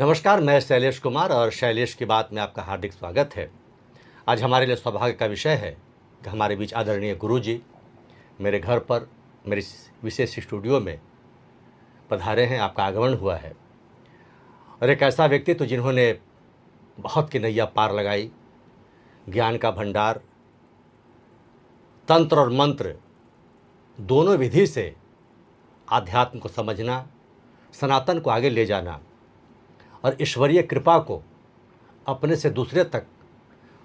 नमस्कार, मैं शैलेश कुमार और शैलेश की बात में आपका हार्दिक स्वागत है। आज हमारे लिए सौभाग्य का विषय है कि हमारे बीच आदरणीय गुरुजी मेरे घर पर मेरे इस विशेष स्टूडियो में पधारे हैं। आपका आगमन हुआ है और एक ऐसा व्यक्तित्व जिन्होंने बहुत की नैया पार लगाई, ज्ञान का भंडार, तंत्र और मंत्र दोनों विधि से आध्यात्म को समझना, सनातन को आगे ले जाना और ईश्वरीय कृपा को अपने से दूसरे तक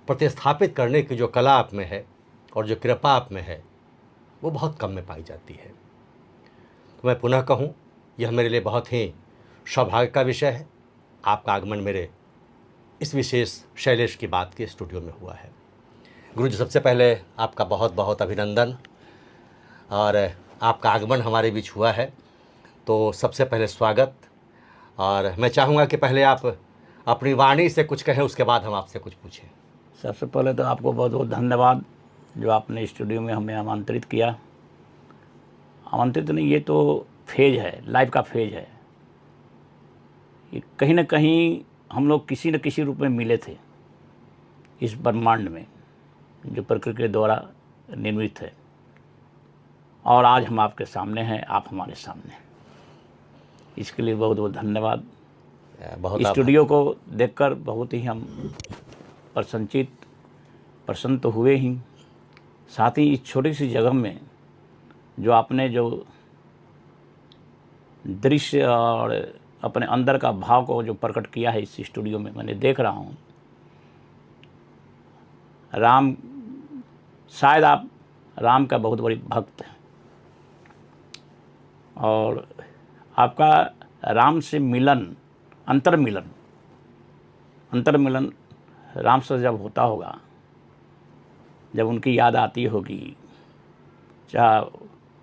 प्रतिस्थापित करने की जो कला आप में है और जो कृपा आप में है, वो बहुत कम में पाई जाती है। तो मैं पुनः कहूँ, यह मेरे लिए बहुत ही सौभाग्य का विषय है। आपका आगमन मेरे इस विशेष शैलेश की बात के स्टूडियो में हुआ है। गुरुजी, सबसे पहले आपका बहुत बहुत अभिनंदन और आपका आगमन हमारे बीच हुआ है, तो सबसे पहले स्वागत। और मैं चाहूँगा कि पहले आप अपनी वाणी से कुछ कहें, उसके बाद हम आपसे कुछ पूछें। सबसे पहले तो आपको बहुत बहुत धन्यवाद जो आपने स्टूडियो में हमें आमंत्रित किया। आमंत्रित नहीं, ये तो फेज है, लाइफ का फेज है। ये कहीं ना कहीं हम लोग किसी न किसी रूप में मिले थे इस ब्रह्मांड में जो प्रकृति के द्वारा निर्मित है, और आज हम आपके सामने हैं, आप हमारे सामने हैं। इसके लिए बहुत बहुत धन्यवाद। स्टूडियो को देखकर बहुत ही हम प्रसन्न तो हुए ही, साथ ही इस छोटी सी जगह में जो आपने जो दृश्य और अपने अंदर का भाव को जो प्रकट किया है इस स्टूडियो में, मैंने देख रहा हूँ। राम, शायद आप राम का बहुत बड़ी भक्त हैं और आपका राम से मिलन, अंतर्मिलन राम से जब होता होगा, जब उनकी याद आती होगी, चाहे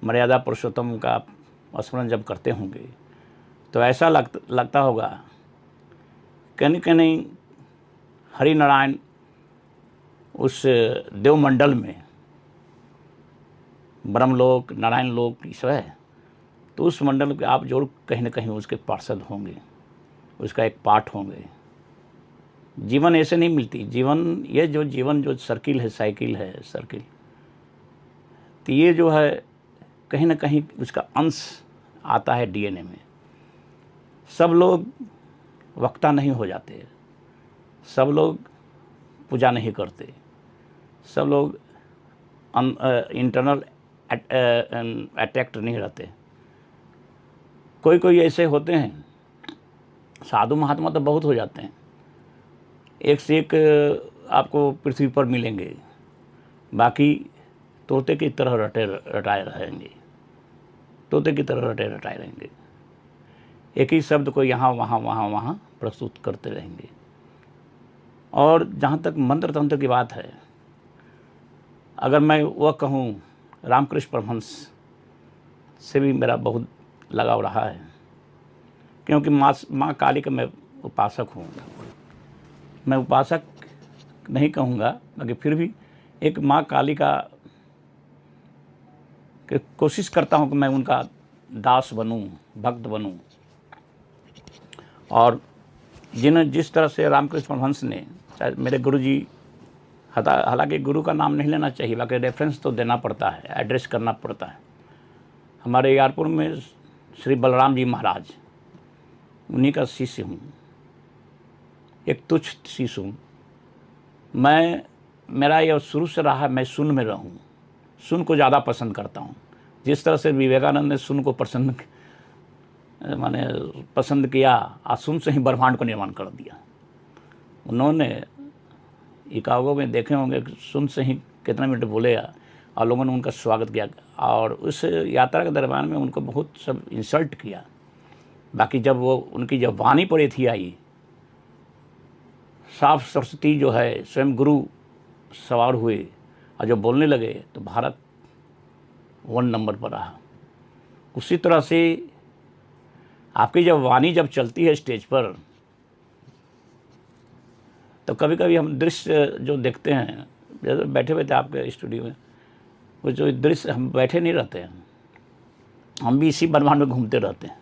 मर्यादा पुरुषोत्तम का स्मरण जब करते होंगे, तो ऐसा लगता होगा कहीं कहीं हरि नारायण उस देवमंडल में, ब्रह्मलोक, नारायण लोक ईश्वर है, तो उस मंडल के आप जरूर कहीं ना कहीं उसके पार्षद होंगे, उसका एक पार्ट होंगे। जीवन ऐसे नहीं मिलती। जीवन, ये जो जीवन जो सर्किल है, साइकिल है, सर्किल, तो ये जो है कहीं ना कहीं उसका अंश आता है डीएनए में। सब लोग वक्ता नहीं हो जाते, सब लोग पूजा नहीं करते, सब लोग इंटरनल अटैक्ट नहीं रहते। कोई कोई ऐसे होते हैं, साधु महात्मा तो बहुत हो जाते हैं, एक से एक आपको पृथ्वी पर मिलेंगे, बाकी तोते की तरह रटाए रहेंगे, तोते की तरह रटाए रहेंगे, एक ही शब्द को यहाँ वहाँ प्रस्तुत करते रहेंगे। और जहाँ तक मंत्र तंत्र की बात है, अगर मैं वह कहूँ, रामकृष्ण परमहंस से भी मेरा बहुत लगाव रहा है, क्योंकि माँ काली का मैं उपासक हूँ। मैं उपासक नहीं कहूँगा, मगर फिर भी एक माँ काली का कोशिश करता हूँ कि मैं उनका दास बनूँ, भक्त बनूँ। और जिस तरह से रामकृष्ण परमहंस ने, शायद मेरे गुरुजी, हालांकि गुरु का नाम नहीं लेना चाहिए, बाकी रेफरेंस तो देना पड़ता है, एड्रेस करना पड़ता है। हमारे यारपुर में श्री बलराम जी महाराज, उन्हीं का शिष्य हूँ, एक तुच्छ शिष्य हूँ। मेरा यह शुरू से रहा, मैं सुन में रहूँ, सुन को ज़्यादा पसंद करता हूँ। जिस तरह से विवेकानंद ने सुन को पसंद किया और सुन से ही ब्रह्मांड को निर्माण कर दिया। उन्होंने इकागो में देखे होंगे, सुन से ही कितने मिनट बोले और लोगों ने उनका स्वागत किया, और उस यात्रा के दरम्यान में उनको बहुत सब इंसल्ट किया। बाकी जब वो उनकी जब वाणी पड़ी थी आई, साफ सरस्वती जो है स्वयं गुरु सवार हुए और जो बोलने लगे, तो भारत 1 नंबर पर रहा। उसी तरह से आपकी जब वाणी जब चलती है स्टेज पर, तो कभी कभी हम दृश्य जो देखते हैं, जैसे बैठे हुए थे आपके स्टूडियो में, वो जो दृश्य, हम बैठे नहीं रहते हैं, हम भी इसी ब्रह्मांड में घूमते रहते हैं।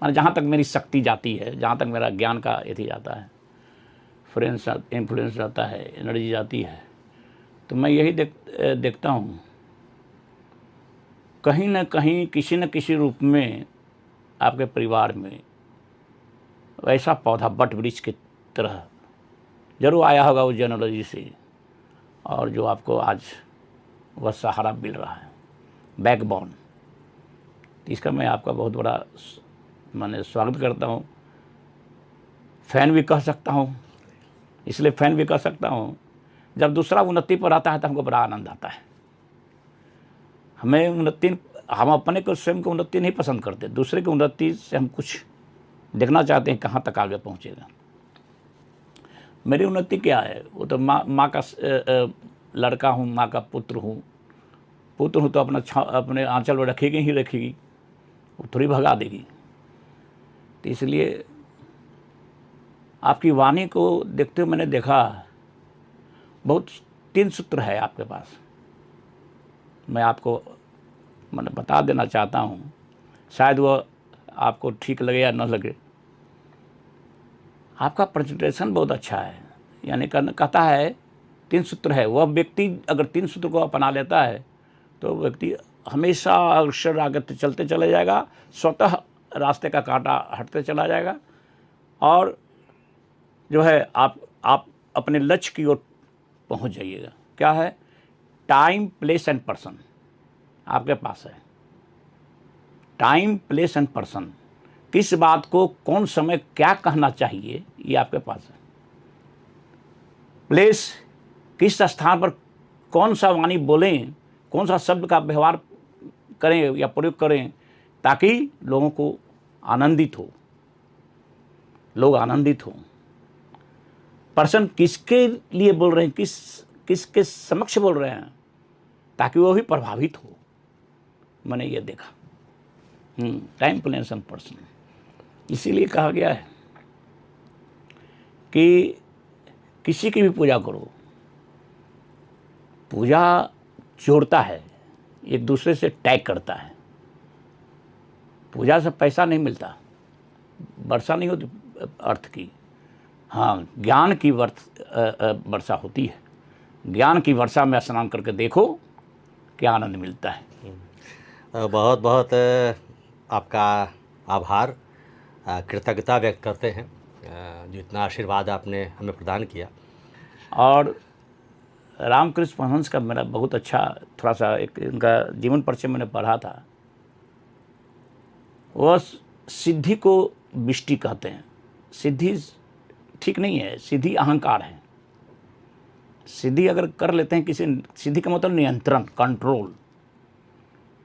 माने जहाँ तक मेरी शक्ति जाती है, जहाँ तक मेरा ज्ञान का यदि जाता है, फ्रेंड्स इन्फ्लुएंस जाता है, एनर्जी जाती है, तो मैं यही देखता हूँ कहीं न कहीं किसी न किसी रूप में आपके परिवार में ऐसा पौधा बट वृक्ष की तरह जरूर आया होगा उस जेनोलॉजी से, और जो आपको आज वह सहारा मिल रहा है, बैकबोन। तो इसका मैं आपका बहुत बड़ा मैंने स्वागत करता हूँ, फ़ैन भी कह सकता हूँ। इसलिए फ़ैन भी कह सकता हूँ, जब दूसरा उन्नति पर आता है तो हमको बड़ा आनंद आता है। हम अपने को स्वयं को उन्नति नहीं पसंद करते, दूसरे की उन्नति से हम कुछ देखना चाहते हैं कहाँ तक आगे पहुँचेगा। मेरी उन्नति क्या है, वो तो माँ का लड़का हूँ, माँ का पुत्र हूँ तो अपने आंचल में रखेगी ही रखेगी, वो थोड़ी भगा देगी। तो इसलिए आपकी वाणी को देखते हुए मैंने देखा बहुत 3 सूत्र है आपके पास। मैं आपको मैंने बता देना चाहता हूँ, शायद वो आपको ठीक लगे या न लगे। आपका प्रेजेंटेशन बहुत अच्छा है, यानी कहता है 3 सूत्र है। वह व्यक्ति अगर 3 सूत्र को अपना लेता है तो व्यक्ति हमेशा अक्षर आगे चलते चले जाएगा, स्वतः रास्ते का कांटा हटते चला जाएगा, और जो है आप अपने लक्ष्य की ओर पहुंच जाइएगा। क्या है? टाइम, प्लेस एंड पर्सन आपके पास है। टाइम, प्लेस एंड पर्सन, किस बात को कौन समय क्या कहना चाहिए, ये आपके पास है। प्लेस, किस स्थान पर कौन सा वाणी बोलें, कौन सा शब्द का व्यवहार करें या प्रयोग करें ताकि लोगों को आनंदित हो, लोग आनंदित हों। पर्सन, किसके लिए बोल रहे हैं, किसके समक्ष बोल रहे हैं ताकि वो भी प्रभावित हो। मैंने ये देखा। Time, place and person. इसीलिए कहा गया है कि किसी की भी पूजा करो, पूजा जोड़ता है, एक दूसरे से टैग करता है। पूजा से पैसा नहीं मिलता, वर्षा नहीं होती अर्थ की। हाँ, ज्ञान की वर्षा होती है। ज्ञान की वर्षा में स्नान करके देखो क्या आनंद मिलता है। बहुत बहुत आपका आभार, कृतज्ञता व्यक्त करते हैं जो इतना आशीर्वाद आपने हमें प्रदान किया। और रामकृष्ण परमहंस का मेरा बहुत अच्छा थोड़ा सा एक इनका जीवन परिचय मैंने पढ़ा था। वह सिद्धि को विष्टि कहते हैं। सिद्धि ठीक नहीं है, सिद्धि अहंकार है। सिद्धि अगर कर लेते हैं किसी, सिद्धि का मतलब नियंत्रण, कंट्रोल,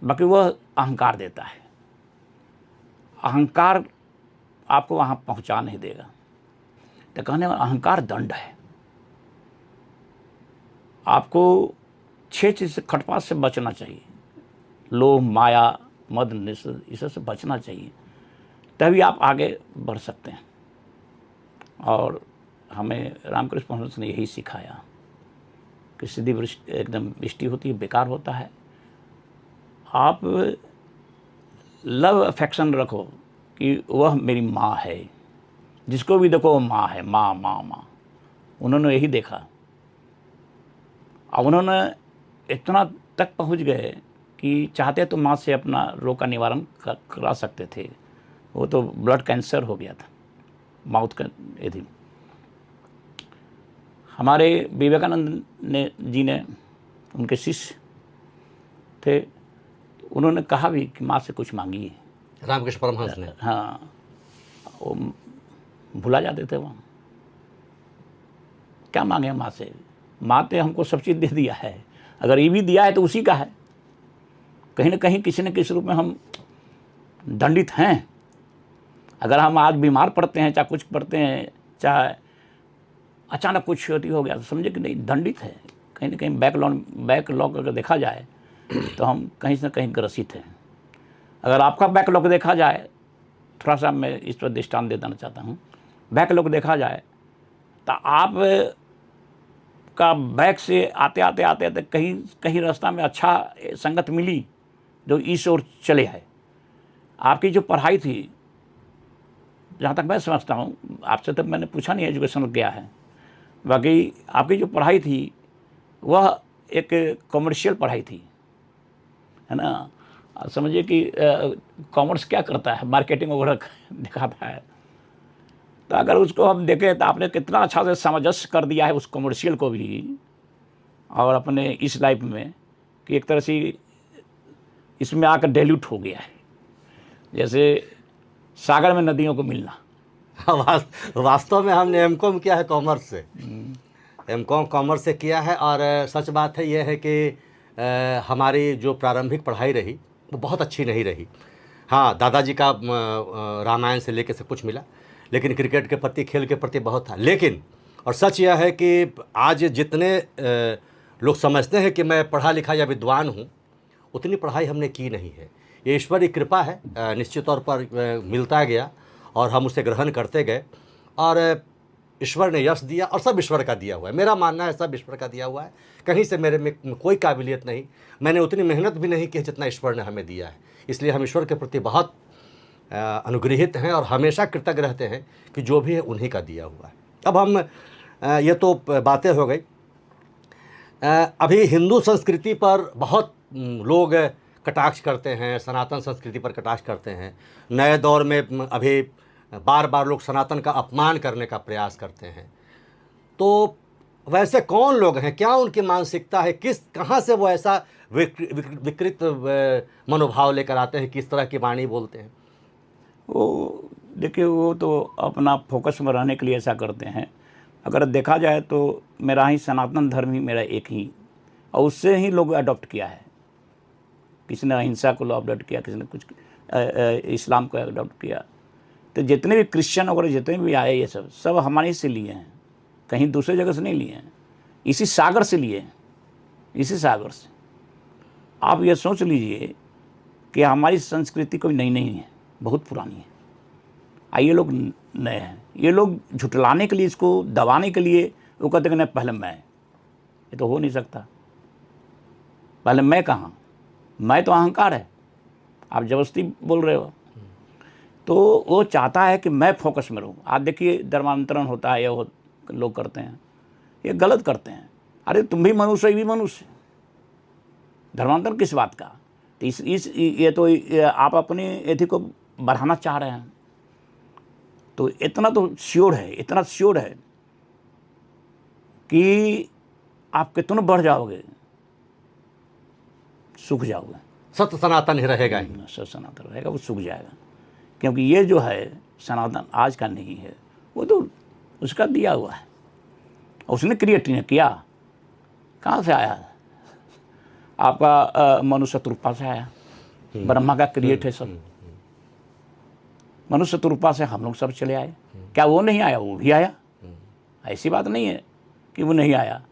बाकी वह अहंकार देता है। अहंकार आपको वहाँ पहुँचा नहीं देगा। तो कहने वाला अहंकार दंड है। आपको 6 चीज़ से, खटपात से बचना चाहिए। लोभ, माया, मद, निषेध, इससे बचना चाहिए, तभी आप आगे बढ़ सकते हैं। और हमें रामकृष्ण परमहंस ने यही सिखाया कि सिद्धि एकदम वृष्टि होती है, बेकार होता है। आप लव अफेक्शन रखो कि वह मेरी माँ है, जिसको भी देखो वो माँ है, माँ माँ माँ। उन्होंने यही देखा, और उन्होंने इतना तक पहुँच गए कि चाहते तो माँ से अपना रोग का निवारण करा सकते थे। वो तो ब्लड कैंसर हो गया था, माउथ का यदि। हमारे विवेकानंद जी ने, उनके शिष्य थे, उन्होंने कहा भी कि माँ से कुछ मांगिए। रामकृष्ण परमहंस ने? हाँ, वो भुला जाते थे। वहाँ क्या मांगे माँ से? माँ ने हमको सब चीज़ दे दिया है, अगर ये भी दिया है तो उसी का है। कहीं ना कहीं किसी न किसी रूप में हम दंडित हैं। अगर हम आज बीमार पड़ते हैं, चाहे कुछ पड़ते हैं, चाहे अचानक कुछ क्षति हो गया, तो समझे कि नहीं, दंडित है। कहीं ना कहीं बैकलॉग अगर देखा जाए तो हम कहीं से कहीं ग्रसित हैं। अगर आपका बैकलॉग देखा जाए, थोड़ा सा मैं इस पर दृष्टांत दे देना चाहता हूँ। बैकलॉग देखा जाए तो आप का बैक से आते आते कहीं रास्ता में अच्छा संगत मिली जो इस ओर चले है। आपकी जो पढ़ाई थी जहाँ तक मैं समझता हूँ, आपसे तब मैंने पूछा नहीं एजुकेशन क्या है, बाकी आपकी जो पढ़ाई थी वह एक कॉमर्शियल पढ़ाई थी, है ना। समझिए कि कॉमर्स क्या करता है, मार्केटिंग वगैरह दिखाता है। तो अगर उसको हम देखें तो आपने कितना अच्छा से सामंजस्य कर दिया है उस कॉमर्शियल को भी और अपने इस लाइफ में, कि एक तरह से इसमें आकर डाइल्यूट हो गया है, जैसे सागर में नदियों को मिलना। वास्तव में हमने एमकॉम किया है कॉमर्स से, एमकॉम कॉमर्स से किया है। और सच बात है यह है कि हमारी जो प्रारंभिक पढ़ाई रही वो बहुत अच्छी नहीं रही। हाँ, दादाजी का रामायण से लेकर सब कुछ मिला, लेकिन क्रिकेट के प्रति, खेल के प्रति बहुत था। लेकिन और सच यह है कि आज जितने लोग समझते हैं कि मैं पढ़ा लिखा या विद्वान हूँ, उतनी पढ़ाई हमने की नहीं है। ये ईश्वर की कृपा है, निश्चित तौर पर मिलता गया और हम उसे ग्रहण करते गए, और ईश्वर ने यश दिया, और सब ईश्वर का दिया हुआ है। मेरा मानना है सब ईश्वर का दिया हुआ है, कहीं से मेरे में कोई काबिलियत नहीं, मैंने उतनी मेहनत भी नहीं की जितना ईश्वर ने हमें दिया है। इसलिए हम ईश्वर के प्रति बहुत अनुग्रहित हैं और हमेशा कृतज्ञ रहते हैं कि जो भी है उन्हीं का दिया हुआ है। अब हम ये तो बातें हो गई। अभी हिंदू संस्कृति पर बहुत लोग कटाक्ष करते हैं, सनातन संस्कृति पर कटाक्ष करते हैं। नए दौर में अभी बार बार लोग सनातन का अपमान करने का प्रयास करते हैं। तो वैसे कौन लोग हैं, क्या उनकी मानसिकता है, कहाँ से वो ऐसा विकृत मनोभाव लेकर आते हैं, किस तरह की वाणी बोलते हैं? वो देखिए, वो तो अपना फोकस में रहने के लिए ऐसा करते हैं। अगर देखा जाए तो मेरा ही सनातन धर्म ही मेरा एक ही, और उससे ही लोग अडॉप्ट किया है। किसी ने अहिंसा को अडॉप्ट किया, किसी ने कुछ इस्लाम को अडॉप्ट किया। तो जितने भी क्रिश्चियन वगैरह जितने भी आए, ये सब हमारे से लिए हैं, कहीं दूसरे जगह से नहीं लिए हैं, इसी सागर से लिए हैं, इसी सागर से। आप ये सोच लीजिए कि हमारी संस्कृति कोई नई नहीं है, बहुत पुरानी है। ये लोग नए हैं, ये लोग झुटलाने के लिए, इसको दबाने के लिए वो कहते हैं नहीं पहले मैं। ये तो हो नहीं सकता। पहले मैं कहाँ, मैं तो अहंकार है, आप जबरदस्ती बोल रहे हो। तो वो चाहता है कि मैं फोकस में रहूँ। आप देखिए धर्मांतरण होता है, ये लोग करते हैं, ये गलत करते हैं। अरे तुम भी मनुष्य, ये भी मनुष्य, धर्मांतरण किस बात का? तो ये तो आप अपनी एथि को बढ़ाना चाह रहे हैं। तो इतना तो श्योर है, इतना श्योर है कि आप कितना बढ़ जाओगे, सूख जाओगे। सत्य सनातन ही रहेगा, सत्य सनातन रहेगा, वो सूख जाएगा। क्योंकि ये जो है सनातन आज का नहीं है, वो तो उसका दिया हुआ है, उसने क्रिएट नहीं किया। कहाँ से आया? आपका मनुष्य रूपा से आया, ब्रह्मा का क्रिएट है सब। मनुष्य रूपा से हम लोग सब चले आए। क्या वो नहीं आया? वो भी आया। ऐसी बात नहीं है कि वो नहीं आया।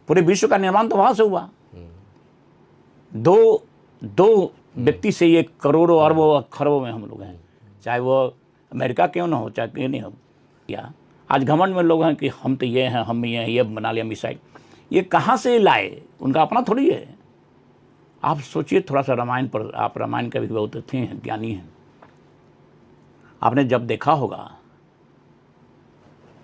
पूरे विश्व का निर्माण तो वहाँ से हुआ। दो व्यक्ति से ये करोड़ों अरबों खरबों में हम लोग हैं, चाहे वो अमेरिका क्यों ना हो, चाहे क्यों नहीं हो। या आज घमंड में लोग हैं कि हम तो ये हैं, हम ये हैं, ये बना लिया मिसाइल। ये कहाँ से लाए? उनका अपना थोड़ी है। आप सोचिए थोड़ा सा रामायण पर। आप रामायण के भी बहुत अच्छे हैं, ज्ञानी हैं। आपने जब देखा होगा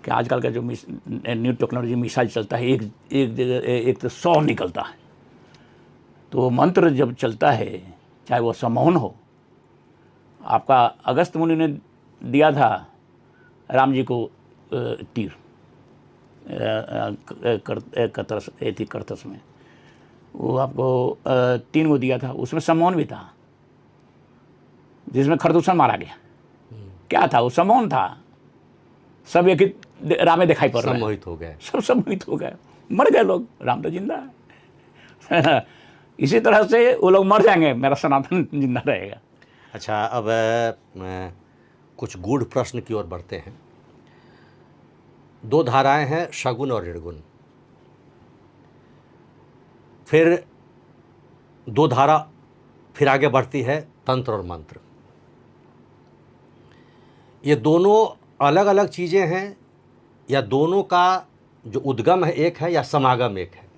कि आजकल का जो न्यू टेक्नोलॉजी मिसाइल चलता है, एक तो 100 निकलता है। तो मंत्र जब चलता है, चाहे वो समोहन हो, आपका अगस्त मुनि ने दिया था राम जी को तीर करतस में, वो आपको 3 को दिया था। उसमें समोहन भी था, जिसमें खरदूषण मारा गया। क्या था? वो समोहन था। सब एक ही रामे दिखाई पड़ रहा है, सम्मोहित हो गए, सब सम्मोहित हो गए, मर गए लोग। राम तो जिंदा है। इसी तरह से वो लोग मर जाएंगे, मेरा सनातन जिंदा रहेगा। अच्छा, अब कुछ गूढ़ प्रश्न की ओर बढ़ते हैं। 2 धाराएं हैं, शगुन और ऋणगुण। फिर 2 धारा फिर आगे बढ़ती है, तंत्र और मंत्र। ये दोनों अलग अलग चीज़ें हैं, या दोनों का जो उद्गम है एक है, या समागम एक है?